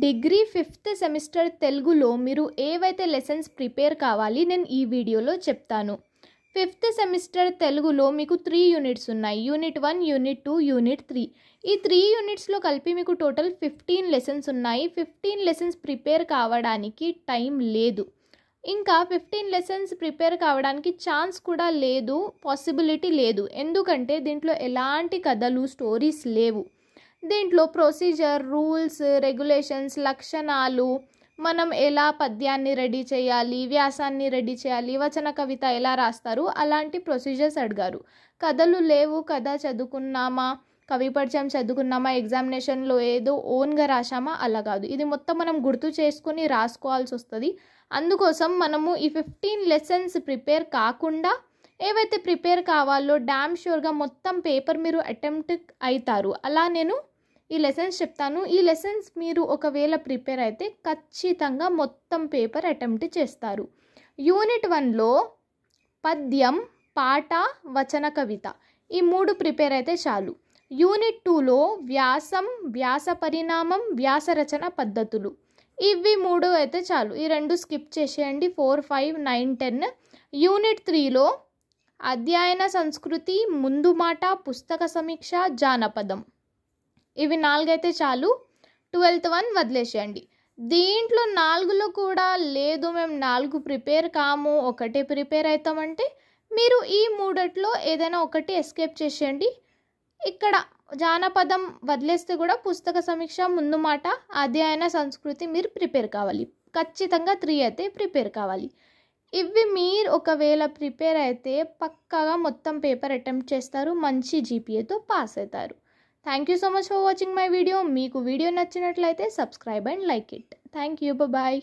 Degree 5th semester తెలుగులో మీరు ఏవైతే లెసన్స్ ప్రిపేర్ కావాలి నేను ఈ వీడియోలో చెప్తాను. 5th సెమిస్టర్ తెలుగులో మీకు 3 యూనిట్స్ ఉన్నాయి. Unit 1, unit 2, unit 3. ఈ 3 యూనిట్స్లో కలిపి మీకు టోటల్ 15 లెసన్స్ ఉన్నాయి. 15 లెసన్స్ ప్రిపేర్ కావడానికి టైం లేదు. ఇంకా 15 లెసన్స్ ప్రిపేర్ కావడానికి ఛాన్స్ కూడా లేదు, పాసిబిలిటీ లేదు. ఎందుకంటే దీంట్లో ఎలాంటి కథలు, స్టోరీస్ లేవు. దీంట్లో ప్రొసీజర్, రూల్స్, రెగ్యులేషన్స్, లక్షణాలు, మనం ఎలా పద్యాన్ని రెడీ చేయాలి, వ్యాసాన్ని రెడీ చేయాలి, వచన కవిత ఎలా రాస్తారు, అలాంటి ప్రొసీజర్స్ అడిగారు. కథలు లేవు. కథ చదువుకున్నామా, కవి పరిచయం చదువుకున్నామా, ఎగ్జామినేషన్లో ఏదో ఓన్గా రాసామా, అలా కాదు. ఇది మొత్తం మనం గుర్తు చేసుకుని రాసుకోవాల్సి వస్తుంది. అందుకోసం మనము ఈ 15 లెసన్స్ ప్రిపేర్ కాకుండా ఏవైతే ప్రిపేర్ కావాలో డ్యామ్ షూర్గా మొత్తం పేపర్ మీరు అటెంప్ట్ అవుతారు. అలా నేను ఈ లెసన్స్ చెప్తాను. ఈ లెసన్స్ మీరు ఒకవేళ ప్రిపేర్ అయితే ఖచ్చితంగా మొత్తం పేపర్ అటెంప్ట్ చేస్తారు. యూనిట్ 1లో పద్యం, పాట, వచన కవిత ఈ 3 ప్రిపేర్ అయితే చాలు. యూనిట్ 2లో వ్యాసం, వ్యాస పరిణామం, వ్యాస రచన పద్ధతులు ఇవి 3 అయితే చాలు. ఈ 2 స్కిప్ చేసేయండి. 4, 5, 9, 10. యూనిట్ 3లో అధ్యయన సంస్కృతి, ముందు మాట, పుస్తక సమీక్ష, జానపదం ఇవి 4 అయితే చాలు. 12th 1 వదిలేసేయండి. దీంట్లో 4లో కూడా లేదు మేము 4 ప్రిపేర్ కాము, ఒకటే ప్రిపేర్ అవుతామంటే మీరు ఈ 3లో ఏదైనా ఒకటి ఎస్కేప్ చేసేయండి. ఇక్కడ జానపదం వదిలేస్తే కూడా పుస్తక సమీక్ష, ముందు మాట, అధ్యయన సంస్కృతి మీరు ప్రిపేర్ కావాలి. ఖచ్చితంగా 3 అయితే ప్రిపేర్ కావాలి. ఇవి మీరు ఒకవేళ ప్రిపేర్ అయితే పక్కాగా మొత్తం పేపర్ అటెంప్ట్ చేస్తారు, మంచి జీపీఏతో పాస్ అవుతారు. Thank you so much for watching my video. మీకు వీడియో నచ్చినట్లయితే subscribe and like it. Thank you. Bye.